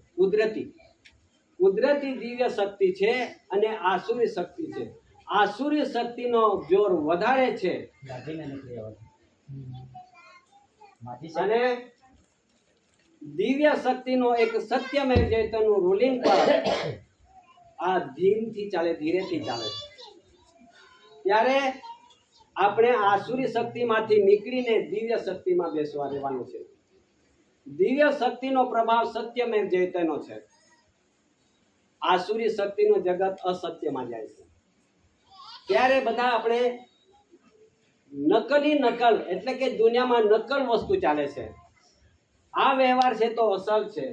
કુદરતી દિવ્ય શક્તિ છે અને આસુરી શક્તિ છે. આસુરી શક્તિનો જોર વધારે છે અને દિવ્ય શક્તિનો એક સત્યમેવ જયતેનું રૂલિંગ પર આ ધીમથી ચાલે, ધીરેથી ચાલે. ત્યારે આપણે આસુરી શક્તિમાંથી નીકળીને દિવ્ય શક્તિમાં બેસવા રહેવાનું છે. દિવ્ય શક્તિનો પ્રભાવ સત્યમેવ જયતેનો છે. આસુરી શક્તિનું જગત અસત્યમાં જાય છે. ત્યારે બધા આપણે નકલ એટલે કે દુનિયામાં નકલ વસ્તુ ચાલે છે. આ વ્યવહાર છે તો અસલ છે.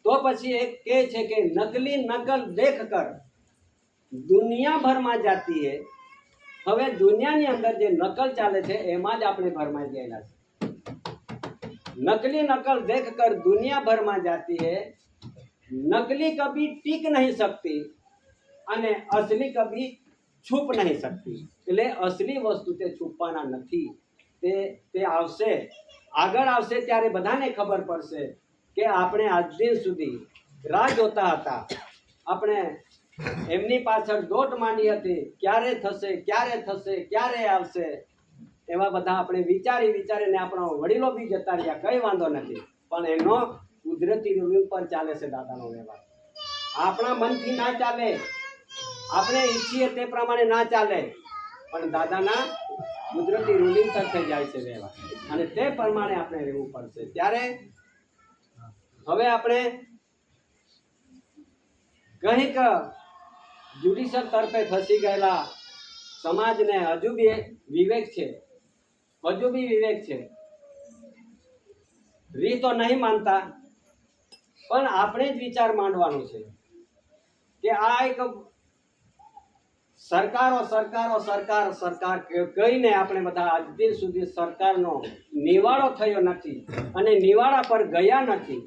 તો પછી એક કહે છે કે નકલી નકલ દેખ કર દુનિયા ભરમાં જાતી હે. હવે દુનિયાની અંદર જે નકલ ચાલે છે એમાં જ આપણે ભરમાઈ ગયેલા છે. નકલી નકલ દેખ કર દુનિયા ભરમાં જાતી હે. નકલી કભી ટીક નહીં શકતી અને અસલી કભી છુપ નહીં શકતી. એટલે અસલી વસ્તુ તે છુપવાના નથી. તે આવશે, આગળ આવશે ત્યારે બધાને ખબર પડશે કે આપણે આજ દિન સુધી રાહ જોતા હતા. આપણે એમની પાછળ દોટ માંડી હતી, ક્યારે થશે, ક્યારે થશે, ક્યારે આવશે. એવા બધા આપણે વિચારીને આપણા વડીલો બી જતા રહ્યા, કઈ વાંધો નથી. પણ એનો કુદરતી રૂલ પર ચાલે છે દાદાનો વ્યવહાર. આપણા મનથી ના ચાલે, આપણે ઈચ્છીએ તે પ્રમાણે ના ચાલે, પણ દાદાના કુદરતી રૂલિંગ પર થઈ જાય છે વ્યવહાર અને તે પ્રમાણે આપણે રહેવું પડશે. ત્યારે હવે આપણે કંઈક જ્યુડિશિયલ તરફે ફસી ગયેલા સમાજને હજુ બી વિવેક છે, રીતો નહીં માનતા, પણ આપણે જ વિચાર માંડવાનું છે કે આ એક સરકાર કહીને આપણે બધા આજ દિન સુધી સરકારનો નિવાડો થયો નથી અને નિવાડા પર ગયા નથી.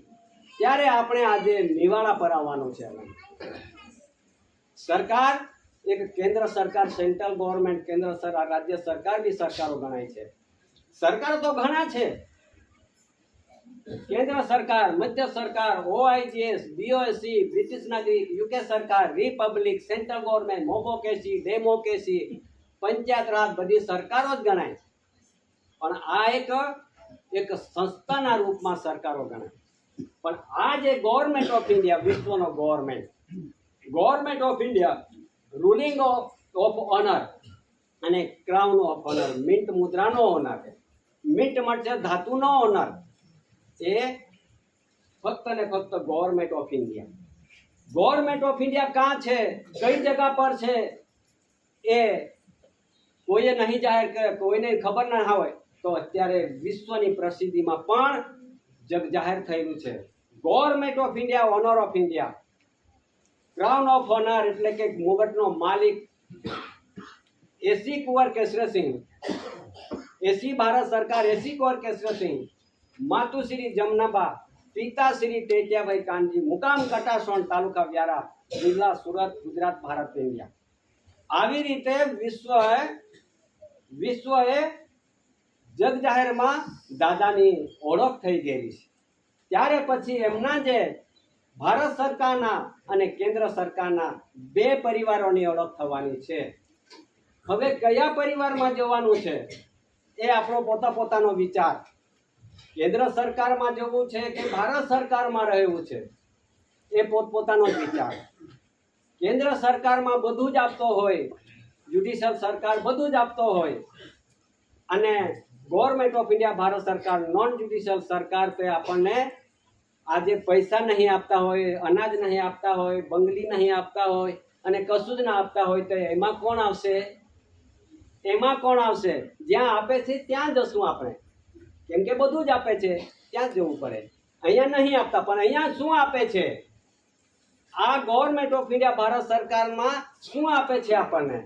ત્યારે આપણે આજે નિવાડા પર આવવાનું છે. સરકાર એક કેન્દ્ર સરકાર, સેન્ટ્રલ ગવર્મેન્ટ, કેન્દ્ર સરકાર, રાજ્ય સરકાર બી સરકારો ગણાય છે. સરકાર તો ઘણા છે. કેન્દ્ર સરકાર, મધ્ય સરકાર, OIGS, BOC, બ્રિટિશ નાગરિક, UK સરકાર, Republic, central government, મોબોકેસી, democracy, panchayat રાજ, બધી સરકારો જ ગણાય. પણ આ એક સંસ્થાના રૂપમાં સરકારો ગણાય. પણ આ જે ગવર્મેન્ટ ઓફ ઇન્ડિયા, વિશ્વનો government of India, ruling of owner અને ક્રાઉન ઓફ ઓનર, મિન્ટ મુદ્રાનો ઓનર, મિન્ટ મળશે ધાતુનો ઓનર, એ ફક્ત ને ફક્ત government of India. Government of India ક્યાં છે, કઈ જગ્યા પર છે, એ કોઈએ નહીં જાહેર કરે, કોઈને ખબર ના હોય તો અત્યારે વિશ્વની પ્રસિદ્ધિમાં પણ જગ જાહેર થયેલું છે. Government of India, honour of India, crown of honour એટલે કે મુગટનો માલિક એસી કુંવર કેશરસિંહ, એસી ભારત સરકાર, એસી કુંવર કેશરસિંહ, માતુશ્રી જમનાબા, પિતાશ્રી ટેટિયાભાઈ કાનજી, મુકામ કટાસણ, તાલુકા વ્યારા, જિલ્લા સુરત, ગુજરાત, ભારત, ઇન્ડિયા. આવી રીતે વિશ્વએ જગ જાહેરમાં દાદાની ઓળખ થઈ ગયેલી છે. ત્યારે પછી એમના જે ભારત સરકારના અને કેન્દ્ર સરકારના બે પરિવારોની ઓળખ થવાની છે. હવે કયા પરિવારમાં જવાનું છે એ આપણો પોતાનો વિચાર. કેન્દ્ર સરકારમાં જવું છે કે ભારત સરકારમાં રહેવું છે એ પોતપોતાનો જ વિચાર. કેન્દ્ર સરકારમાં બધું જ આપતો હોય, જ્યુડિશિયલ સરકાર બધું જ આપતો હોય, અને ગવર્મેન્ટ ઓફ ઇન્ડિયા, ભારત સરકાર, નોન જ્યુડિશિયલ સરકાર તે આપણને આજે પૈસા નહીં આપતા હોય, અનાજ નહીં આપતા હોય, બંગલી નહીં આપતા હોય અને કશું જ ના આપતા હોય, તો એમાં કોણ આવશે? જ્યાં આપે છે ત્યાં જશું આપણે, કેમ કે બધું જ આપે છે, ત્યાં જ જવું પડે. અહીંયા નહીં આપતા, પણ અહીંયા શું આપે છે? આ ગવર્મેન્ટ ઓફ ઇન્ડિયા, ભારત સરકારમાં શું આપે છે આપણને?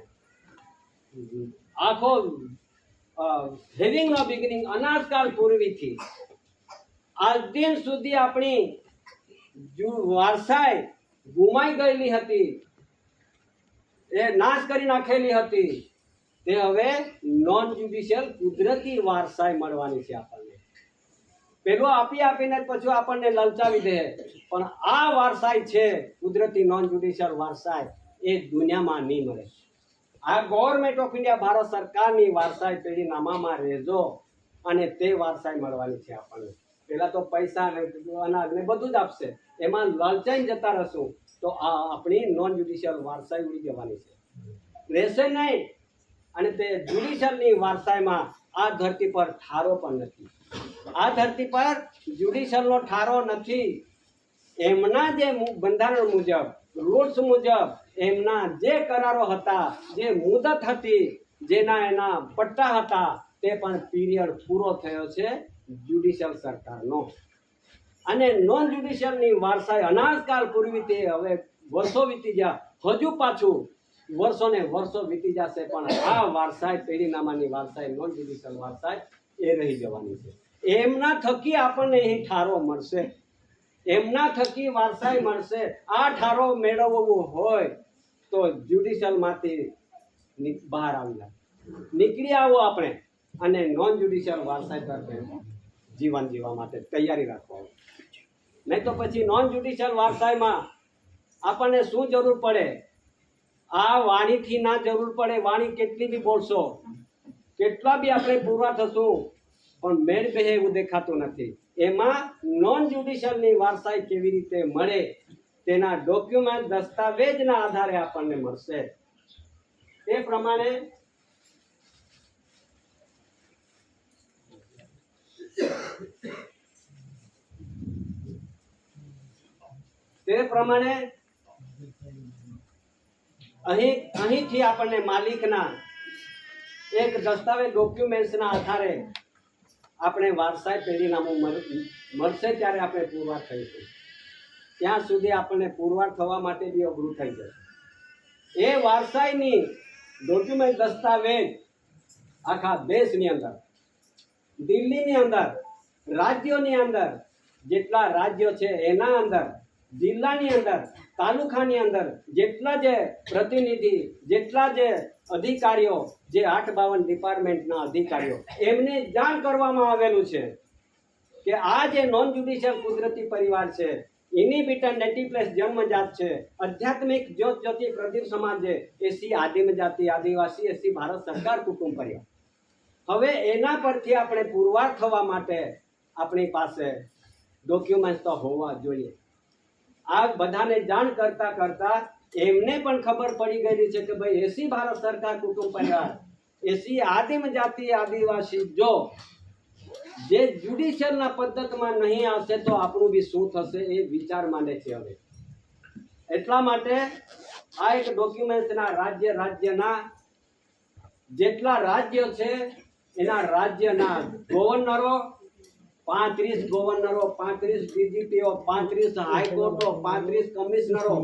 આખો હેવિંગ નો બિગિનિંગ અનાજકાળ પૂર્વીથી આજ દિન સુધી આપણી વારસાઈ ગુમાઈ ગયેલી હતી, એ નાશ કરી નાખેલી હતી, તે હવે નોન જ્યુડિશિયલ કુદરતી વારસાઈ મળવાની છે આપણને. પેલો આપીને પછી આપણને લલચાવી દે, પણ આ વારસાઈ છે કુદરતી નોન જ્યુડિશિયલ વારસાઈ, એ દુનિયામાં નહીં મળે. આ ગવર્મેન્ટ ઓફ ઇન્ડિયા ભારત સરકારની વારસાઈ પેઢીનામામાં રહેજો અને તે વારસાઈ મળવાની છે આપણને. પેલા તો પૈસા ને અનાજ ને બધું જ આપશે, એમાં લલચાઈને જતા રહેશું તો આ આપણી નોન જ્યુડિશિયલ વારસાઈ ઉડી જવાની છે, રહેશે નહીં. અને તે જ્યુડિશિયલની વારસાઈમાં આ ધરતી પર ઠારો પણ નથી. આ ધરતી પર જ્યુડિશિયલનો ઠારો નથી. એમના જે બંધારણ મુજબ, રૂલ્સ મુજબ, એમના જે કરારો હતા, જે મુદત હતી, જેના એના પટ્ટા હતા, તે પણ પીરિયડ પૂરો થયો છે જ્યુડિશિયલ સરકારનો. અને નોન જ્યુડિશિયલની વારસાઈ અનાજકાળ પૂર્વી તે હવે વર્ષો વીતી ગયા, હજુ પાછું વર્ષો ને વર્ષો વીતી જશે, પણ આ વારસાઈ પેઢીનામાની વારસાઈ નોન જ્યુડિશિયલ વારસાઈ એ રહી જવાની છે. એમના થકી આપણને અહીં ઠારો મળશે, એમના થકી વારસાઈ મળશે. આ ઠારો મેળવવો હોય તો જ્યુડિશિયલમાંથી બહાર આવી નીકળી આવો આપણે, અને નોન જ્યુડિશિયલ વારસાઈ તરફ જીવન જીવવા માટે તૈયારી રાખવા. નહીં તો પછી નોન જ્યુડિશિયલ વારસાઈમાં આપણને શું જરૂર પડે? આ વાણીથી ના જરૂર પડે. વાણી કેટલી બી બોલશો, કેટલા બી આપણે પૂરા થશું, પણ મેળ બે એવું દેખાતું નથી. એમાં નોન જ્યુડિશિયલની વારસાઈ કેવી રીતે મળે તેના ડોક્યુમેન્ટ, દસ્તાવેજના આધારે આપણને મળશે. તે પ્રમાણે અહીંથી આપણને માલિકના એક દસ્તાવેજ, ડોક્યુમેન્ટ્સના આધારે આપણે વારસાઈ પેઢીનામું મળશે. ત્યારે આપણે પુરવાર થઈશું. ત્યાં સુધી આપણને પુરવાર થવા માટે બી અઘરું થઈ જશે. એ વારસાઈની ડોક્યુમેન્ટ, દસ્તાવેજ આખા દેશની અંદર, દિલ્હીની અંદર, રાજ્યોની અંદર, જેટલા રાજ્યો છે એના અંદર, જિલ્લાની અંદર, તાલુકાની અંદર, જેટલા જે પ્રતિનિધિ, જેટલા જે અધિકારીઓ, જે 852 ડિપાર્ટમેન્ટના અધિકારીઓ, એમને જાણ કરવામાં આવેલું છે કે આ જે નોન જ્યુડિશિયલ કુદરતી પરિવાર છે, ઇનહિબિટન નેટિવ પ્લેસ જન્મજાત છે, આધ્યાત્મિક જ્યોત જ્યોતિ પ્રદીપ સમાજ છે, એસી આદિમ જાતિ આદિવાસી એસી ભારત સરકાર કુટુંબ પરિવાર. હવે એના પરથી આપણે પુરવાર થવા માટે આપણી પાસે ડોક્યુમેન્ટ તો હોવા જોઈએ. આ બધાને જાણ કરતા કરતા એમને પણ ખબર પડી ગયેલી છે કે ભાઈ એસી ભારત સરકાર કુટુંબ પરિવાર, એસી આદિમ જાતિ આદિવાસી જો જે જ્યુડિશિયલના પદ્ધતિમાં નહીં આવશે તો આપણું બી શું થશે એ વિચાર માંડે છે હવે. એટલા માટે આ એક ડોક્યુમેન્ટના રાજ્યના જેટલા રાજ્યો છે એના રાજ્યના ગવર્નરો, 35 ગવર્નરો, 35 ડીજીપીઓ, 35 હાઈકોર્ટો, 35 કમિશનરો,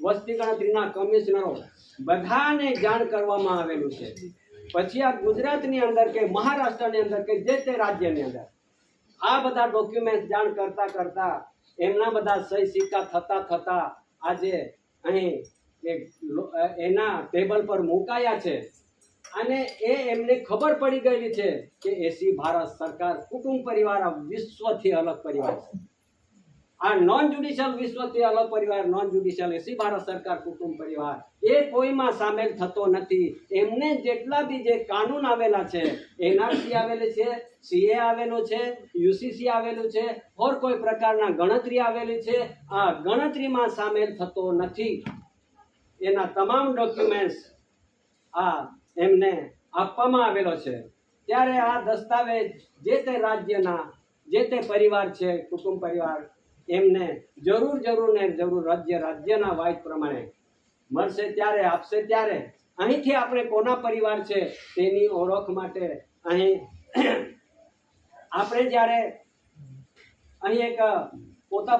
વસ્તી ગણતરીના કમિશનરો, બધાને જાણ કરવામાં આવેલું છે. પછી આ ગુજરાતની અંદર કે મહારાષ્ટ્રની અંદર કે જે તે રાજ્યની અંદર આ બધા ડોક્યુમેન્ટ જાણ કરતા કરતા એમના બધા સહી સિક્કા થતા આજે અહીં એના ટેબલ પર મુકાયા છે. અને એમને ખબર પડી ગયેલી છે કે એસી ભારત સરકાર કુટુંબ પરિવાર વિશ્વથી અલગ પરિવાર છે. આ નોન જ્યુડિશિયલ વિશ્વથી અલગ પરિવાર, નોન જ્યુડિશિયલ એસી ભારત સરકાર કુટુંબ પરિવાર એ કોઈમાં સામેલ થતો નથી. એમને જેટલા બી જે કાનૂન આવેલા છે, એનઆરસી આવેલી છે, સીએ આવેલું છે, યુસીસી આવેલું છે, ઓર કોઈ પ્રકારના ગણતરી આવેલી છે, આ ગણતરીમાં સામેલ થતો નથી. એના તમામ ડોક્યુમેન્ટ્સ આ એમને આપવામાં આવેલો છે. ત્યારે આ દસ્તાવેજ જે તે રાજ્યના જે તે પરિવાર છે, કુટુંબ પરિવાર, એમને જરૂર રાજ્યના વાઇસ પ્રમાણે મળશે ત્યારે, આપશે ત્યારે. અહીંથી આપણે કોના પરિવાર છે તેની ઓળખ માટે અહીં આપણે જ્યારે અહીં એક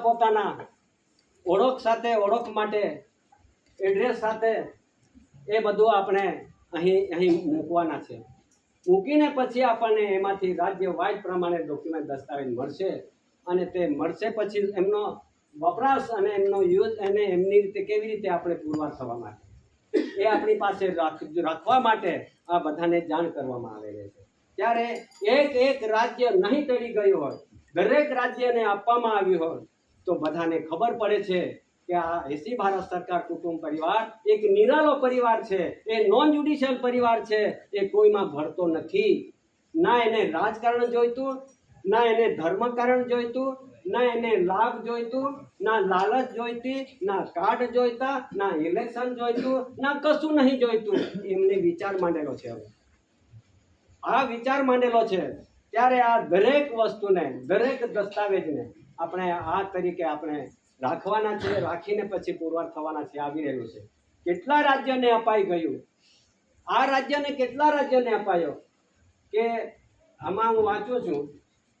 પોતાના ઓળખ માટે એડ્રેસ સાથે એ બધું આપણે અહીં મૂકવાના છે. મૂકીને પછી આપણને એમાંથી રાજ્ય વાઇઝ પ્રમાણે ડોક્યુમેન્ટ દસ્તાવેજ મળશે અને તે મળશે પછી એમનો વપરાશ અને એમનો યુઝ અને એમની રીતે કેવી રીતે આપણે પુરવાર થવા માટે એ આપણી પાસે રાખવા માટે આ બધાને જાણ કરવામાં આવેલી છે. ત્યારે એક રાજ્ય નહીં ટળી ગયું હોય, દરેક રાજ્યને આપવામાં આવ્યું હોય તો બધાને ખબર પડે છે કે આ એસી ભારત સરકાર કુટુંબ પરિવાર એક નિરાલો પરિવાર છે, એ નોન જ્યુડિશિયલ પરિવાર છે, એ કોઈમાં ભળતો નથી. ના એને રાજકારણ જોઈતું, ના એને ધર્મકારણ જોઈતું, ના એને લાભ જોઈતું, ના લાલચ જોઈતી, ના કાર્ડ જોઈતા, ના ઇલેક્શન જોઈતું, ના કશું નહીં જોઈતું. એમને વિચાર માંડેલો છે. હવે આ વિચાર માંડેલો છે ત્યારે આ દરેક વસ્તુને, દરેક દસ્તાવેજને આપણે આ તરીકે આપણે રાખવાના છે. રાખીને પછી પુરવાર થવાના છે. આવી રહેલું છે. કેટલા રાજ્યને અપાઈ ગયું, આ રાજ્યને કેટલા રાજ્યને અપાયો કે આમાં હું વાંચું છું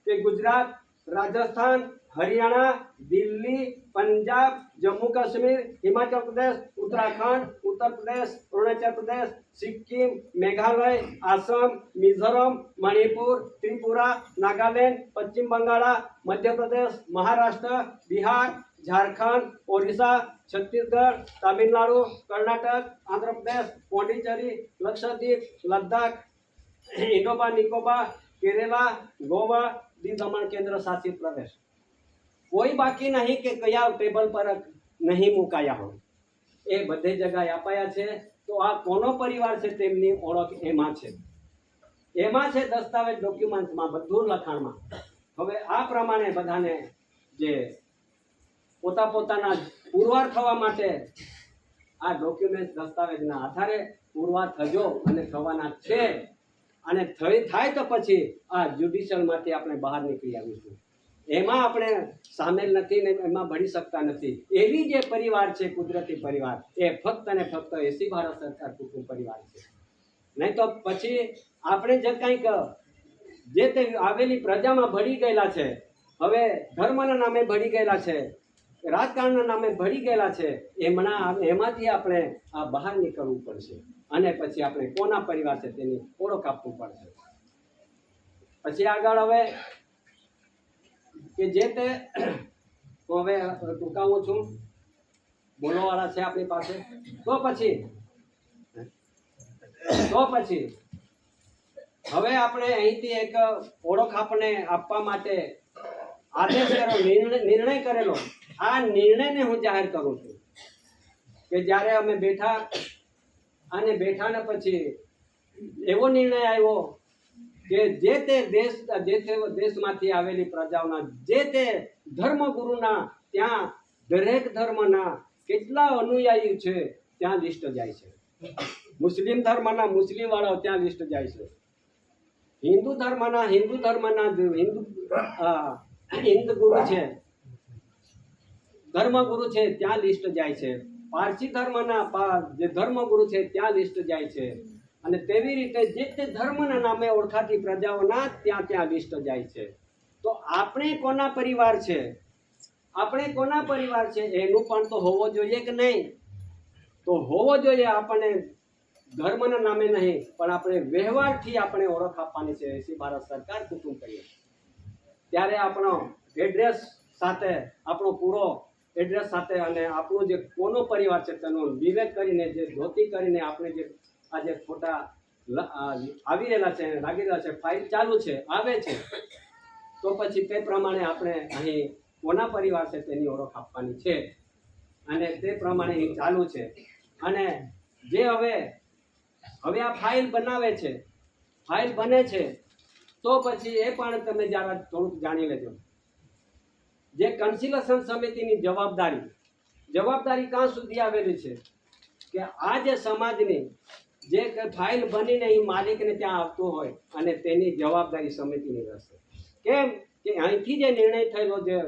કે ગુજરાત, રાજસ્થાન, હરિયાણા, દિલ્હી, પંજાબ, જમ્મુ કાશ્મીર, હિમાચલ પ્રદેશ, ઉત્તરાખંડ, ઉત્તર પ્રદેશ, અરુણાચલ પ્રદેશ, સિક્કિમ, મેઘાલય, આસામ, મિઝોરમ, મણિપુર, ત્રિપુરા, નાગાલેન્ડ, પશ્ચિમ બંગાળ, મધ્યપ્રદેશ, મહારાષ્ટ્ર, બિહાર, ઝારખંડ, ઓડિશા, છત્તીસગઢ, તામિલનાડુ, કર્ણાટક, આંધ્રપ્રદેશ, પોંડિચેરી, લક્ષદ્વીપ, લદ્દાખ, ઇન્ડોબાર નિકોબાર, કેરેલા, ગોવા, દીવ દમણ કેન્દ્ર શાસિત પ્રદેશ. કોઈ બાકી નહીં કે કયા ટેબલ પર નહીં મુકાયા હોય, એ બધે જગ્યાએ અપાયા છે. તો આ કોનો પરિવાર છે તેમની ઓળખ એમાં છે, એમાં છે દસ્તાવેજ ડોક્યુમેન્ટમાં, બધું લખાણમાં. હવે આ પ્રમાણે બધાને જે પોતાના પુરવાર થવા માટે આ ડોક્યુમેન્ટ દસ્તાવેજના આધારે પુરવાર થજો અને થવાના છે. અને થાય તો પછી આ જ્યુડિશિયલમાંથી આપણે બહાર નીકળી આવીશું. એમાં આપણે સામેલ નથી ને એમાં ભળી શકતા નથી. એવી જે પરિવાર છે કુદરતી પરિવાર, એ ફક્ત અને ફક્ત એસી ભારત સરકાર કુટુંબ પરિવાર છે. નહીં તો પછી આપણે જે કંઈક જે તે આવેલી પ્રજામાં ભળી ગયેલા છે, હવે ધર્મના નામે ભળી ગયેલા છે, રાજકારણના નામે ભળી ગયેલા છે, એમાંથી આપણે આ બહાર નીકળવું પડશે. અને પછી આપણે કોના પરિવાર છે તેની ઓળખ આપવું પડશે. પછી આગળ હવે કે જે તે હવે ટૂંકાવું છું, બોલવાવાળા છે આપણી પાસે. તો પછી હવે આપણે અહીંથી એક ઓળખ આપણે આપવા માટે આદેશ કર્યો, નિર્ણય કરેલો. આ નિર્ણયને હું જાહેર કરું છું કે જ્યારે અમે બેઠા ને પછી એવો નિર્ણય આવ્યો કે જે તે દેશમાંથી આવેલી પ્રજાઓના જે તે ધર્મગુરુના ત્યાં દરેક ધર્મના કેટલા અનુયાયી છે ત્યાં લિસ્ટ જાય છે. મુસ્લિમ ધર્મના મુસ્લિમ વાળાઓ ત્યાં લિસ્ટ જાય છે. હિન્દુ ધર્મના હિન્દુ ગુરુ છે, ધર્મગુરુ છે ત્યાં લિસ્ટ જાય છે. પારસી ધર્મના જે ધર્મગુરુ છે ત્યાં લિસ્ટ જાય છે. અને તેવી રીતે જે તે ધર્મના નામે ઓળખાતી પ્રજાઓના ત્યાં લિસ્ટ જાય છે. તો આપણે કોના પરિવાર છે, એનું પણ તો હોવો જોઈએ કે નહીં? તો હોવો જોઈએ. આપણને ધર્મના નામે નહીં પણ આપણે વ્યવહારથી આપણે ઓળખ આપવાની છે એસી ભારત સરકાર કુટુંબ પરિવાર. ત્યારે આપણો એડ્રેસ સાથે, આપણો પૂરો એડ્રેસ સાથે અને આપણું જે કોનો પરિવાર છે તેનો વિવેક કરીને, જે ધોતી કરીને આપણે જે આજે ફોટા આવી રહેલા છે, લાગી રહ્યા છે, ફાઇલ ચાલુ છે, આવે છે, તો પછી તે પ્રમાણે આપણે અહીં કોના પરિવાર છે તેની ઓળખ આપવાની છે. અને તે પ્રમાણે અહીં ચાલુ છે. અને જે હવે આ ફાઇલ બનાવે છે, ફાઇલ બને છે, તો પછી એ પણ તમે જરા થોડુંક જાણી લેજો. જે કન્સિલેશન સમિતિની જવાબદારી ક્યાં સુધી આવેલી છે કે આ જે સમાજની જે ફાઇલ બનીને એ માલિકને ત્યાં આવતો હોય અને તેની જવાબદારી સમિતિની રહેશે. કેમ કે અહીંથી જે નિર્ણય થયેલો જે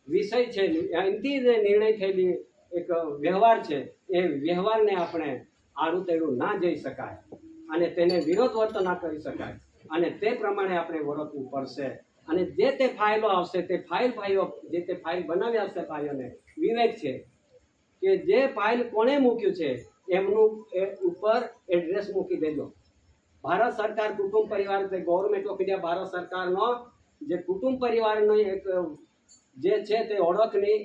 વિષય છે, અહીંથી જે નિર્ણય થયેલી એક વ્યવહાર છે, એ વ્યવહારને આપણે આડું તેડું ના જઈ શકાય અને તેને વિરોધ વર્ત ના કરી શકાય. અને તે પ્રમાણે આપણે વર્તવું પડશે. અને જે તે ફાઇલો આવશે તે ભાઈઓ જે તે ફાઇલ બનાવ્યા હશે ભાઈઓને વિવેક છે કે જે ફાઇલ કોણે મૂક્યું છે એમનું ઉપર એડ્રેસ મૂકી દેજો. ભારત સરકાર કુટુંબ પરિવાર ગવર્મેન્ટ ઓફ ઇન્ડિયા ભારત સરકારનો જે કુટુંબ પરિવારનો એક જે છે તે ઓળખની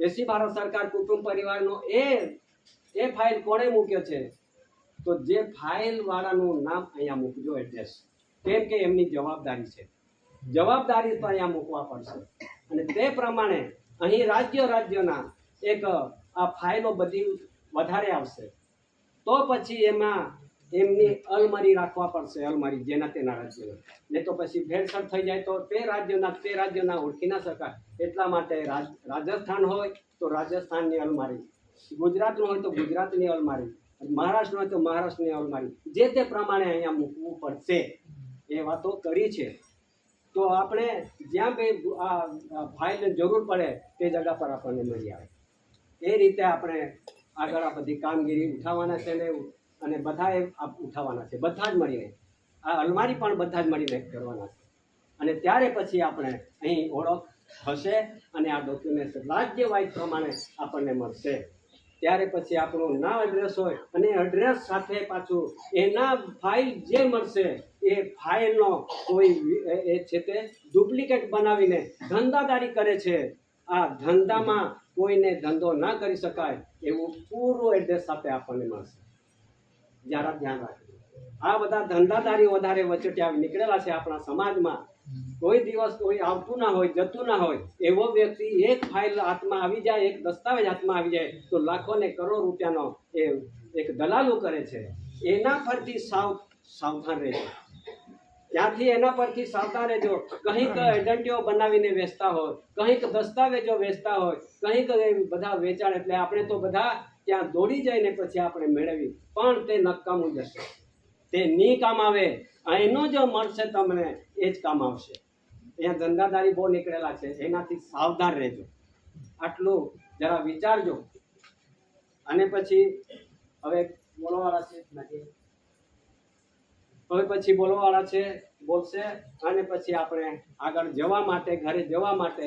એસી ભારત સરકાર કુટુંબ પરિવારનો એ ફાઇલ કોણે મૂક્યો છે તો જે ફાઇલ વાળાનું નામ અહીંયા મૂકજો એડ્રેસ, કેમ કે એમની જવાબદારી છે. જવાબદારી તો અહીંયા મૂકવા પડશે અને તે પ્રમાણે અહીં રાજ્યના એક આ ફાઇલો બધી વધારે આવશે તો પછી એમાં એમની અલમારી રાખવા પડશે, અલમારી જેના તેના રાજ્યના. નહીં તો પછી ભેળસેળ થઈ જાય તો તે રાજ્યના ઓળખી ના શકાય. એટલા માટે રાજસ્થાન હોય તો રાજસ્થાનની અલમારી, ગુજરાતનું હોય તો ગુજરાતની અલમારી, મહારાષ્ટ્ર હોય તો મહારાષ્ટ્રની અલમારી, જે તે પ્રમાણે અહીંયા મૂકવું પડશે. એ વાતો કરી છે. તો આપણે જ્યાં બી આ ફાઇલની જરૂર પડે તે જગ્યા પર આપણને મળી આવે. એ રીતે આપણે આગળ આ બધી કામગીરી ઉઠાવવાના છે ને, અને બધાએ ઉઠાવવાના છે, બધા જ મળીને. આ અલમારી પણ બધા જ મળીને કરવાના છે. અને ત્યારે પછી આપણે અહીં ઓળખ હશે અને આ ડોક્યુમેન્ટ રાજ્ય વાઇઝ પ્રમાણે આપણને મળશે. ત્યારે પછી આપણું નામ એડ્રેસ હોય અને એડ્રેસ સાથે પાછું એના ફાઇલ જે મળશે એ ફાઇલનો કોઈ એ છે તે ડુપ્લિકેટ બનાવીને ધંધાદારી કરે છે. આ ધંધામાં કોઈને ધંધો ના કરી શકાય એવું પૂરું એડ્રેસ સાથે આપણને મળશે. જરા ધ્યાન રાખજો. આ બધા ધંધાદારી વધારે વચોટિયા નીકળેલા છે આપણા સમાજમાં. કોઈ દિવસ કોઈ આવતું ના હોય, જતું ના હોય એવો વ્યક્તિ એક ફાઇલ હાથમાં આવી જાય, એક દસ્તાવેજ હાથમાં આવી જાય તો લાખો ને કરોડ રૂપિયાનો એ એક દલાલો કરે છે. એના પરથી સાવધાન રહેજો. ત્યાંથી એના પરથી સાવધાન રહેજો. કંઈક આઈડેન્ટિટીઓ બનાવીને વેચતા હોય, કંઈક દસ્તાવેજો વેચતા હોય, કંઈક બધા વેચાણ, એટલે આપણે તો બધા ત્યાં દોડી જઈને પછી આપણે મેળવી, પણ તે નકામું જશે. તે નહીં કામ આવે. એનો જો મળશે તમને એ જ કામ આવશે. અહીંયા ધંધાદારી બહુ નીકળેલા છે, એનાથી સાવધાન રહેજો. આટલું જરા વિચારજો. અને પછી હવે બોલવાવાળા છે નથી, હવે પછી બોલવાવાળા છે બોલશે. અને પછી આપણે આગળ જવા માટે, ઘરે જવા માટે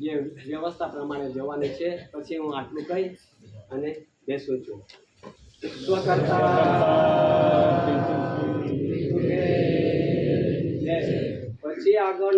જે વ્યવસ્થા પ્રમાણે જવાની છે. પછી હું આટલું કહી અને બેસું છું. પછી આગળ